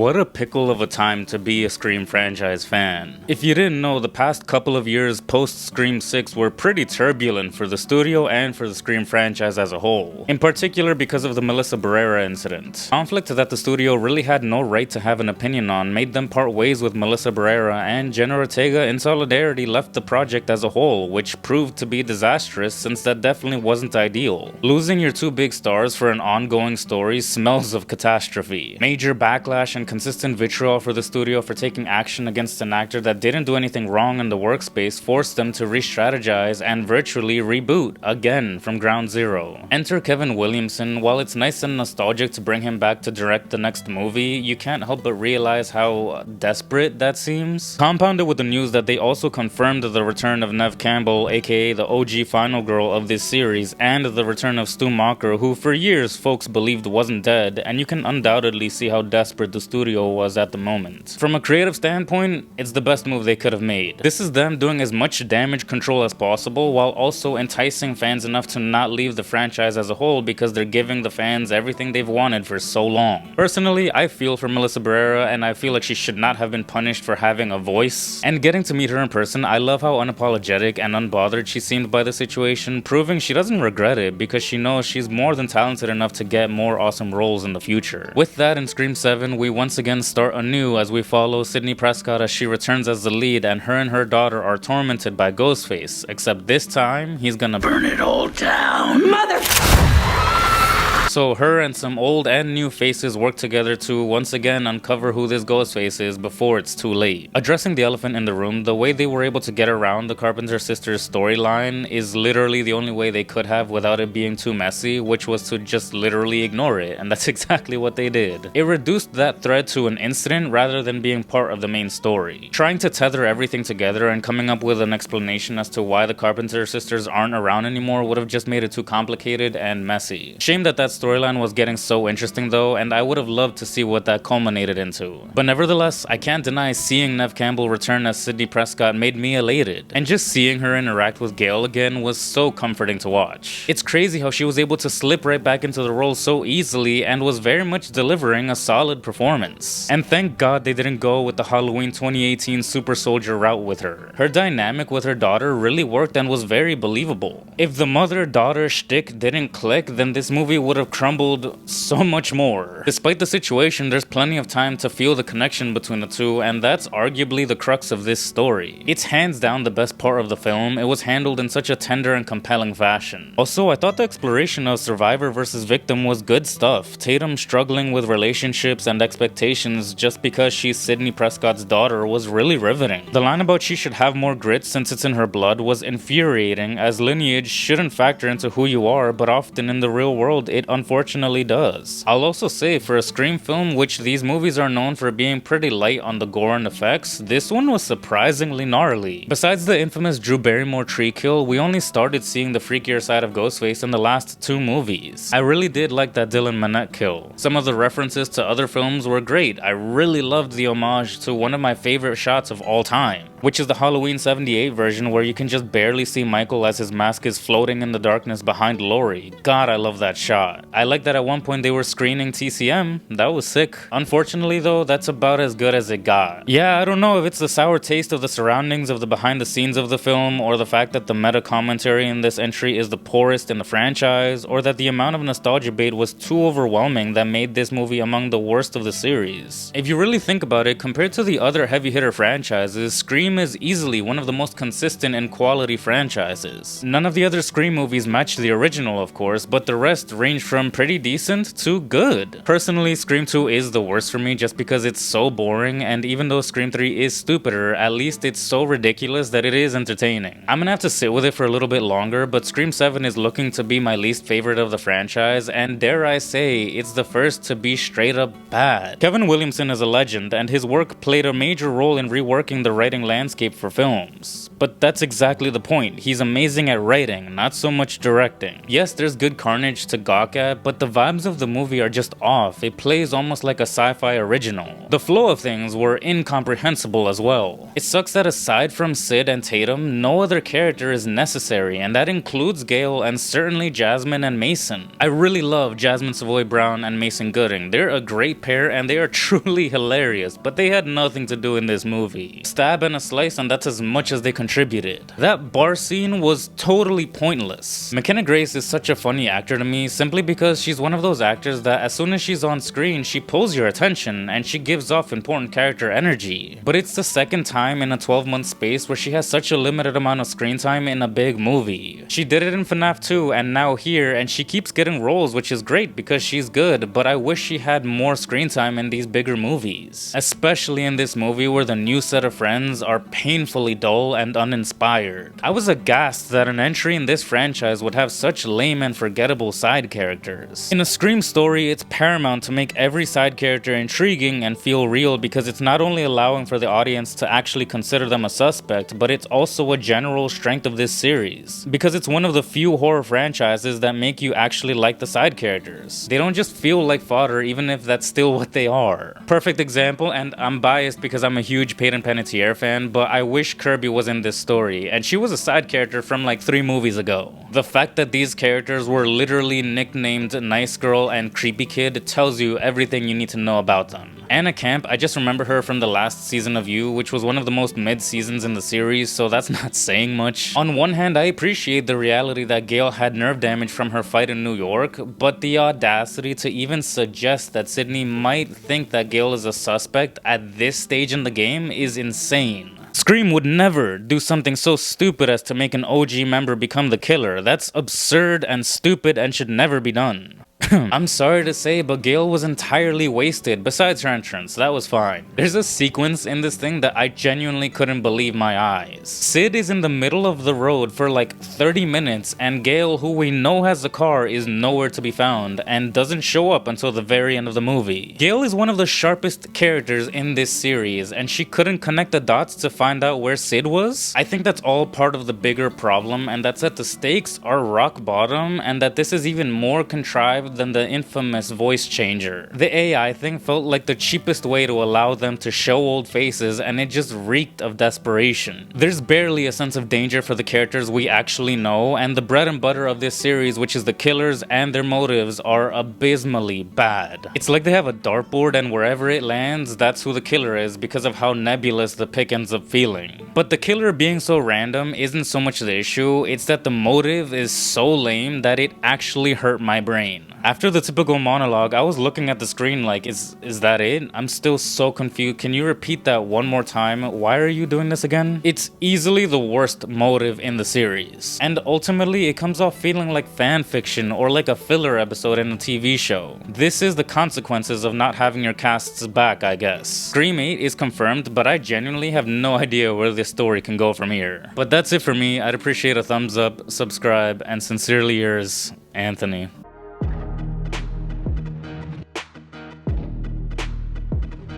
What a pickle of a time to be a Scream franchise fan. If you didn't know, the past couple of years post Scream 6 were pretty turbulent for the studio and for the Scream franchise as a whole, in particular because of the Melissa Barrera incident. Conflict that the studio really had no right to have an opinion on made them part ways with Melissa Barrera, and Jenna Ortega in solidarity left the project as a whole, which proved to be disastrous since that definitely wasn't ideal. Losing your two big stars for an ongoing story smells of catastrophe. Major backlash and consistent vitriol for the studio for taking action against an actor that didn't do anything wrong in the workspace forced them to re-strategize and virtually reboot, again from ground zero. Enter Kevin Williamson. While it's nice and nostalgic to bring him back to direct the next movie, you can't help but realize how desperate that seems. Compounded with the news that they also confirmed the return of Neve Campbell, aka the OG final girl of this series, and the return of Stu Macher, who for years folks believed wasn't dead, and you can undoubtedly see how desperate the studio was at the moment. From a creative standpoint, it's the best move they could have made. This is them doing as much damage control as possible while also enticing fans enough to not leave the franchise as a whole because they're giving the fans everything they've wanted for so long. Personally, I feel for Melissa Barrera, and I feel like she should not have been punished for having a voice. And getting to meet her in person, I love how unapologetic and unbothered she seemed by the situation, proving she doesn't regret it because she knows she's more than talented enough to get more awesome roles in the future. With that, in Scream 7, we once again start anew as we follow Sidney Prescott as she returns as the lead, and her daughter are tormented by Ghostface, except this time, he's gonna burn it all down. Mother... So her and some old and new faces work together to once again uncover who this Ghostface is before it's too late. Addressing the elephant in the room, the way they were able to get around the Carpenter sisters storyline is literally the only way they could have without it being too messy, which was to just literally ignore it, and that's exactly what they did. It reduced that thread to an incident rather than being part of the main story. Trying to tether everything together and coming up with an explanation as to why the Carpenter sisters aren't around anymore would have just made it too complicated and messy. Shame that storyline was getting so interesting though, and I would have loved to see what that culminated into. But nevertheless, I can't deny seeing Neve Campbell return as Sidney Prescott made me elated, and just seeing her interact with Gale again was so comforting to watch. It's crazy how she was able to slip right back into the role so easily and was very much delivering a solid performance. And thank God they didn't go with the Halloween 2018 super soldier route with her. Her dynamic with her daughter really worked and was very believable. If the mother-daughter shtick didn't click, then this movie would have crumbled so much more. Despite the situation, there's plenty of time to feel the connection between the two, and that's arguably the crux of this story. It's hands down the best part of the film. It was handled in such a tender and compelling fashion. Also, I thought the exploration of survivor versus victim was good stuff. Tatum struggling with relationships and expectations just because she's Sidney Prescott's daughter was really riveting. The line about she should have more grit since it's in her blood was infuriating, as lineage shouldn't factor into who you are, but often in the real world it unfortunately does. I'll also say, for a Scream film, which these movies are known for being pretty light on the gore and effects, this one was surprisingly gnarly. Besides the infamous Drew Barrymore tree kill, we only started seeing the freakier side of Ghostface in the last two movies. I really did like that Dylan Minnette kill. Some of the references to other films were great. I really loved the homage to one of my favorite shots of all time, which is the Halloween 78 version where you can just barely see Michael as his mask is floating in the darkness behind Laurie. God, I love that shot. I like that at one point they were screening TCM. That was sick. Unfortunately though, that's about as good as it got. Yeah, I don't know if it's the sour taste of the surroundings of the behind the scenes of the film, or the fact that the meta commentary in this entry is the poorest in the franchise, or that the amount of nostalgia bait was too overwhelming that made this movie among the worst of the series. If you really think about it, compared to the other heavy hitter franchises, Scream is easily one of the most consistent and quality franchises. None of the other Scream movies match the original, of course, but the rest range from pretty decent to good. Personally, Scream 2 is the worst for me just because it's so boring, and even though Scream 3 is stupider, at least it's so ridiculous that it is entertaining. I'm gonna have to sit with it for a little bit longer, but Scream 7 is looking to be my least favorite of the franchise, and dare I say, it's the first to be straight up bad. Kevin Williamson is a legend, and his work played a major role in reworking the writing landscape for films. But that's exactly the point. He's amazing at writing, not so much directing. Yes, there's good carnage to gawk at, that, but the vibes of the movie are just off. It plays almost like a sci-fi original. The flow of things were incomprehensible as well. It sucks that aside from Sid and Tatum, no other character is necessary, and that includes Gale and certainly Jasmine and Mason. I really love Jasmine Savoy Brown and Mason Gooding. They're a great pair and they are truly hilarious, but they had nothing to do in this movie. Stab and a slice, and that's as much as they contributed. That bar scene was totally pointless. McKenna Grace is such a funny actor to me simply because she's one of those actors that as soon as she's on screen, she pulls your attention and she gives off important character energy. But it's the second time in a 12-month space where she has such a limited amount of screen time in a big movie. She did it in FNAF 2 and now here, and she keeps getting roles, which is great because she's good, but I wish she had more screen time in these bigger movies. Especially in this movie where the new set of friends are painfully dull and uninspired. I was aghast that an entry in this franchise would have such lame and forgettable side characters. In a Scream story, it's paramount to make every side character intriguing and feel real because it's not only allowing for the audience to actually consider them a suspect, but it's also a general strength of this series. Because it's one of the few horror franchises that make you actually like the side characters. They don't just feel like fodder even if that's still what they are. Perfect example, and I'm biased because I'm a huge Peyton Panettiere fan, but I wish Kirby was in this story, and she was a side character from like 3 movies ago. The fact that these characters were literally nicknamed Nice Girl and Creepy Kid tells you everything you need to know about them. Anna Camp, I just remember her from the last season of You, which was one of the most mid-seasons in the series, so that's not saying much. On one hand, I appreciate the reality that Gale had nerve damage from her fight in New York, but the audacity to even suggest that Sydney might think that Gale is a suspect at this stage in the game is insane. Scream would never do something so stupid as to make an OG member become the killer. That's absurd and stupid and should never be done. I'm sorry to say, but Gale was entirely wasted, besides her entrance. That was fine. There's a sequence in this thing that I genuinely couldn't believe my eyes. Sid is in the middle of the road for like 30 minutes, and Gale, who we know has a car, is nowhere to be found, and doesn't show up until the very end of the movie. Gale is one of the sharpest characters in this series, and she couldn't connect the dots to find out where Sid was? I think that's all part of the bigger problem, and that's that the stakes are rock bottom, and that this is even more contrived than the infamous voice changer. The AI thing felt like the cheapest way to allow them to show old faces, and it just reeked of desperation. There's barely a sense of danger for the characters we actually know, and the bread and butter of this series, which is the killers and their motives, are abysmally bad. It's like they have a dartboard and wherever it lands, that's who the killer is because of how nebulous the pick ends up feeling. But the killer being so random isn't so much the issue, it's that the motive is so lame that it actually hurt my brain. After the typical monologue, I was looking at the screen like, is that it? I'm still so confused. Can you repeat that one more time? Why are you doing this again? It's easily the worst motive in the series. And ultimately, it comes off feeling like fan fiction or like a filler episode in a TV show. This is the consequences of not having your casts back, I guess. Scream 8 is confirmed, but I genuinely have no idea where this story can go from here. But that's it for me. I'd appreciate a thumbs up, subscribe, and sincerely yours, Anthony.